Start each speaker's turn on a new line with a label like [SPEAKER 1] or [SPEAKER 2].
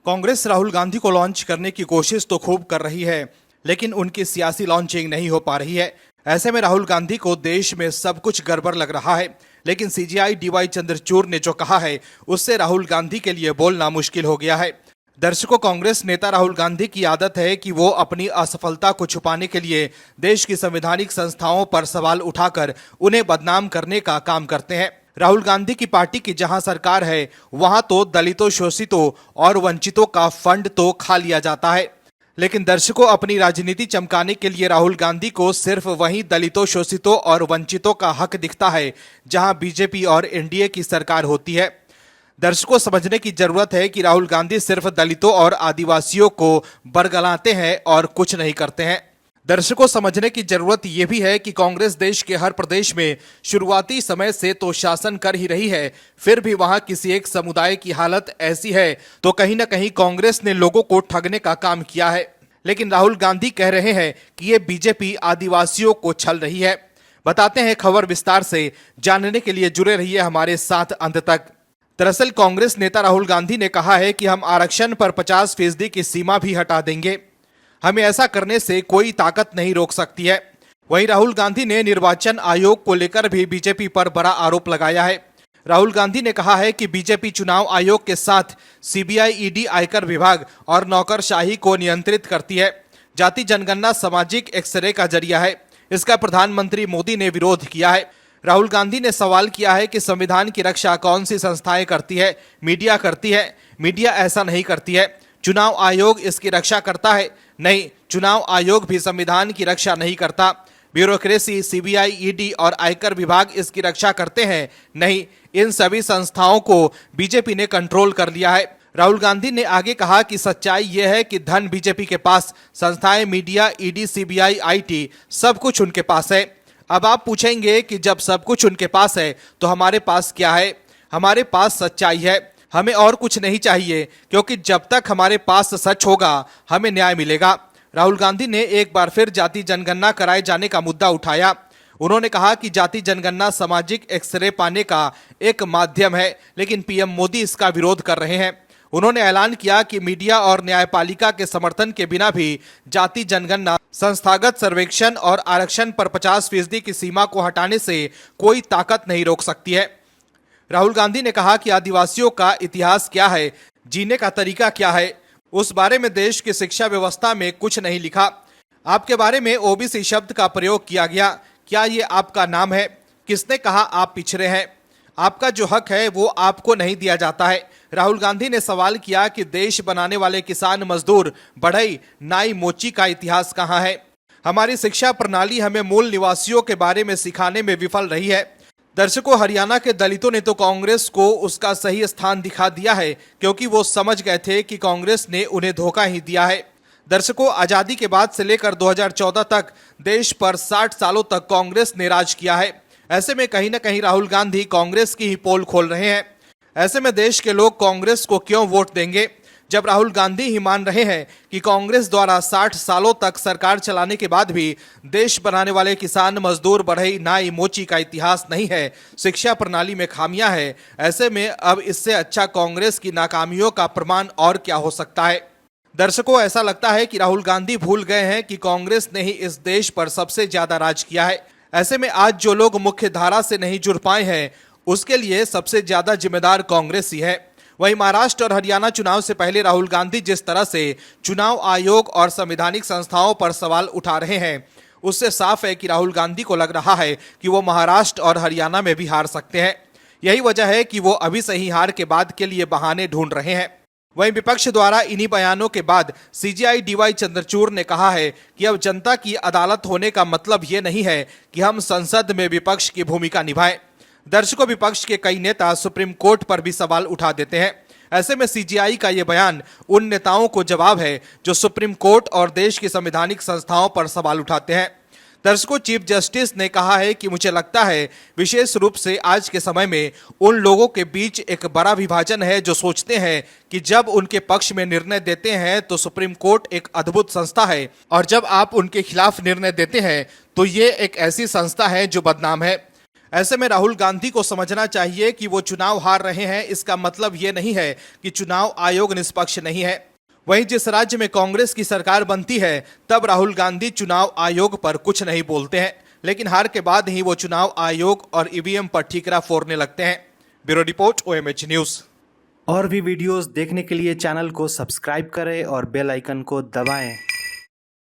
[SPEAKER 1] कांग्रेस राहुल गांधी को लॉन्च करने की कोशिश तो खूब कर रही है, लेकिन उनकी सियासी लॉन्चिंग नहीं हो पा रही है। ऐसे में राहुल गांधी को देश में सब कुछ गड़बड़ लग रहा है। लेकिन सीजेआई डीवाई चंद्रचूड़ ने जो कहा है, उससे राहुल गांधी के लिए बोलना मुश्किल हो गया है। दर्शकों, कांग्रेस नेता राहुल गांधी की आदत है कि वो अपनी असफलता को छुपाने के लिए देश की संवैधानिक संस्थाओं पर सवाल उठाकर उन्हें बदनाम करने का काम करते हैं। राहुल गांधी की पार्टी की जहां सरकार है, वहां तो दलितों, शोषितों और वंचितों का फंड तो खा लिया जाता है। लेकिन दर्शकों, अपनी राजनीति चमकाने के लिए राहुल गांधी को सिर्फ वहीं दलितों, शोषितों और वंचितों का हक दिखता है जहां बीजेपी और एनडीए की सरकार होती है। दर्शकों, समझने की जरूरत है कि राहुल गांधी सिर्फ दलितों और आदिवासियों को बरगलाते हैं और कुछ नहीं करते हैं। दर्शकों, समझने की जरूरत यह भी है कि कांग्रेस देश के हर प्रदेश में शुरुआती समय से तो शासन कर ही रही है, फिर भी वहां किसी एक समुदाय की हालत ऐसी है तो कहीं ना कहीं कांग्रेस ने लोगों को ठगने का काम किया है। लेकिन राहुल गांधी कह रहे हैं कि ये बीजेपी आदिवासियों को छल रही है। बताते हैं खबर विस्तार से। जानने के लिए जुड़े रहिए हमारे साथ अंत तक। दरअसल कांग्रेस नेता राहुल गांधी ने कहा है कि हम आरक्षण पर 50% की सीमा भी हटा देंगे। हमें ऐसा करने से कोई ताकत नहीं रोक सकती है। वहीं राहुल गांधी ने निर्वाचन आयोग को लेकर भी बीजेपी पर बड़ा आरोप लगाया है। राहुल गांधी ने कहा है कि बीजेपी चुनाव आयोग के साथ सीबीआई, ईडी, आयकर विभाग और नौकरशाही को नियंत्रित करती है। जाति जनगणना सामाजिक एक्सरे का जरिया है। इसका प्रधानमंत्री मोदी ने विरोध किया है। राहुल गांधी ने सवाल किया है कि संविधान की रक्षा कौन सी संस्थाएं करती है? मीडिया करती है। मीडिया ऐसा नहीं करती है। चुनाव आयोग इसकी रक्षा करता है? नहीं, चुनाव आयोग भी संविधान की रक्षा नहीं करता। ब्यूरोक्रेसी, सीबीआई, ईडी और आयकर विभाग इसकी रक्षा करते हैं? नहीं, इन सभी संस्थाओं को बीजेपी ने कंट्रोल कर लिया है। राहुल गांधी ने आगे कहा कि सच्चाई यह है कि धन बीजेपी के पास, संस्थाएं, मीडिया, ईडी, सीबीआई, आईटी, सब कुछ उनके पास है। अब आप पूछेंगे कि जब सब कुछ उनके पास है तो हमारे पास क्या है? हमारे पास सच्चाई है। हमें और कुछ नहीं चाहिए, क्योंकि जब तक हमारे पास सच होगा हमें न्याय मिलेगा। राहुल गांधी ने एक बार फिर जाति जनगणना कराए जाने का मुद्दा उठाया। उन्होंने कहा कि जाति जनगणना सामाजिक एक्सरे पाने का एक माध्यम है, लेकिन पीएम मोदी इसका विरोध कर रहे हैं। उन्होंने ऐलान किया कि मीडिया और न्यायपालिका के समर्थन के बिना भी जाति जनगणना, संस्थागत सर्वेक्षण और आरक्षण पर 50% की सीमा को हटाने से कोई ताकत नहीं रोक सकती है। राहुल गांधी ने कहा कि आदिवासियों का इतिहास क्या है, जीने का तरीका क्या है, उस बारे में देश की शिक्षा व्यवस्था में कुछ नहीं लिखा। आपके बारे में ओबीसी शब्द का प्रयोग किया गया। क्या ये आपका नाम है? किसने कहा आप पिछड़े हैं? आपका जो हक है वो आपको नहीं दिया जाता है। राहुल गांधी ने सवाल किया कि देश बनाने वाले किसान, मजदूर, बढ़ई, नाई, मोची का इतिहास कहाँ है? हमारी शिक्षा प्रणाली हमें मूल निवासियों के बारे में सिखाने में विफल रही है। दर्शकों, हरियाणा के दलितों ने तो कांग्रेस को उसका सही स्थान दिखा दिया है, क्योंकि वो समझ गए थे कि कांग्रेस ने उन्हें धोखा ही दिया है। दर्शकों, आजादी के बाद से लेकर 2014 तक देश पर 60 सालों तक कांग्रेस ने राज किया है। ऐसे में कहीं ना कहीं राहुल गांधी कांग्रेस की ही पोल खोल रहे हैं। ऐसे में देश के लोग कांग्रेस को क्यों वोट देंगे, जब राहुल गांधी ही मान रहे हैं कि कांग्रेस द्वारा 60 सालों तक सरकार चलाने के बाद भी देश बनाने वाले किसान, मजदूर, बढ़ई, नाई, मोची का इतिहास नहीं है, शिक्षा प्रणाली में खामियां है। ऐसे में अब इससे अच्छा कांग्रेस की नाकामियों का प्रमाण और क्या हो सकता है? दर्शकों, ऐसा लगता है कि राहुल गांधी भूल गए हैं कि कांग्रेस ने ही इस देश पर सबसे ज्यादा राज किया है। ऐसे में आज जो लोग मुख्य धारा से नहीं जुड़ पाए हैं, उसके लिए सबसे ज्यादा जिम्मेदार कांग्रेस ही है। वहीं महाराष्ट्र और हरियाणा चुनाव से पहले राहुल गांधी जिस तरह से चुनाव आयोग और संवैधानिक संस्थाओं पर सवाल उठा रहे हैं, उससे साफ है कि राहुल गांधी को लग रहा है कि वो महाराष्ट्र और हरियाणा में भी हार सकते हैं। यही वजह है कि वो अभी से ही हार के बाद के लिए बहाने ढूंढ रहे हैं। वहीं विपक्ष द्वारा इन्हीं बयानों के बाद सीजेआई डीवाई चंद्रचूड़ ने कहा है कि अब जनता की अदालत होने का मतलब ये नहीं है कि हम संसद में विपक्ष की भूमिका निभाएं। दर्शकों, विपक्ष के कई नेता सुप्रीम कोर्ट पर भी सवाल उठा देते हैं। ऐसे में सीजेआई का यह बयान उन नेताओं को जवाब है जो सुप्रीम कोर्ट और देश की संवैधानिक संस्थाओं पर सवाल उठाते हैं। दर्शकों, चीफ जस्टिस ने कहा है कि मुझे लगता है विशेष रूप से आज के समय में उन लोगों के बीच एक बड़ा विभाजन है जो सोचते हैं कि जब उनके पक्ष में निर्णय देते हैं तो सुप्रीम कोर्ट एक अद्भुत संस्था है, और जब आप उनके खिलाफ निर्णय देते हैं तो ये एक ऐसी संस्था है जो बदनाम है। ऐसे में राहुल गांधी को समझना चाहिए कि वो चुनाव हार रहे हैं, इसका मतलब ये नहीं है कि चुनाव आयोग निष्पक्ष नहीं है। वहीं जिस राज्य में कांग्रेस की सरकार बनती है तब राहुल गांधी चुनाव आयोग पर कुछ नहीं बोलते हैं, लेकिन हार के बाद ही वो चुनाव आयोग और ईवीएम पर ठीकरा फोड़ने लगते हैं। Bureau report, OMH news.
[SPEAKER 2] और भी वीडियोस देखने के लिए चैनल को सब्सक्राइब करें और बेल आइकन को दबाएं।